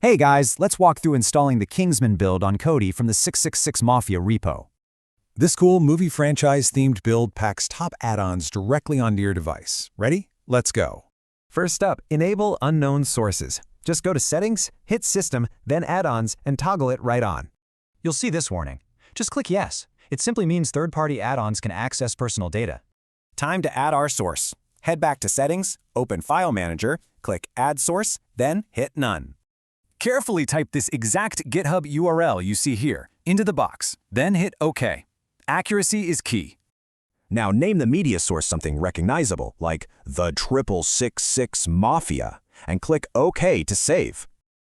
Hey guys, let's walk through installing the Kingsman build on Kodi from the 666 Mafia repo. This cool movie franchise-themed build packs top add-ons directly onto your device. Ready? Let's go. First up, enable unknown sources. Just go to Settings, hit System, then Add-ons, and toggle it right on. You'll see this warning. Just click Yes. It simply means third-party add-ons can access personal data. Time to add our source. Head back to Settings, open File Manager, click Add Source, then hit None. Carefully type this exact GitHub URL you see here into the box, then hit OK. Accuracy is key. Now name the media source something recognizable, like the 666 Mafia, and click OK to save.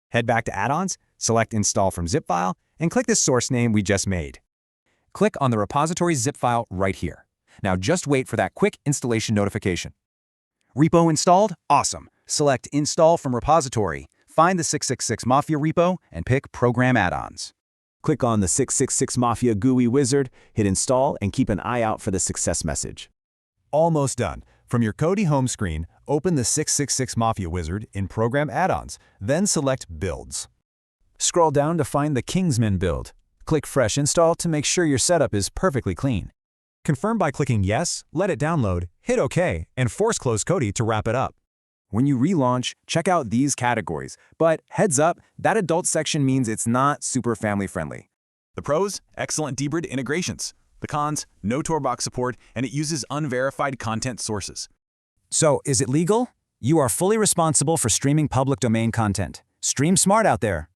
Head back to Add-ons, select Install from zip file, and click the source name we just made. Click on the repository zip file right here. Now just wait for that quick installation notification. Repo installed? Awesome. Select Install from repository, find the 666 Mafia repo, and pick Program Add-ons. Click on the 666 Mafia GUI wizard, hit Install, and keep an eye out for the success message. Almost done. From your Kodi home screen, open the 666 Mafia wizard in Program Add-ons, then select Builds. Scroll down to find the Kingsman build. Click Fresh Install to make sure your setup is perfectly clean. Confirm by clicking Yes, let it download, hit OK, and force close Kodi to wrap it up. When you relaunch, check out these categories, but heads up, that adult section means it's not super family-friendly. The pros, excellent debrid integrations. The cons, no Torbox support, and it uses unverified content sources. So, is it legal? You are fully responsible for streaming public domain content. Stream smart out there.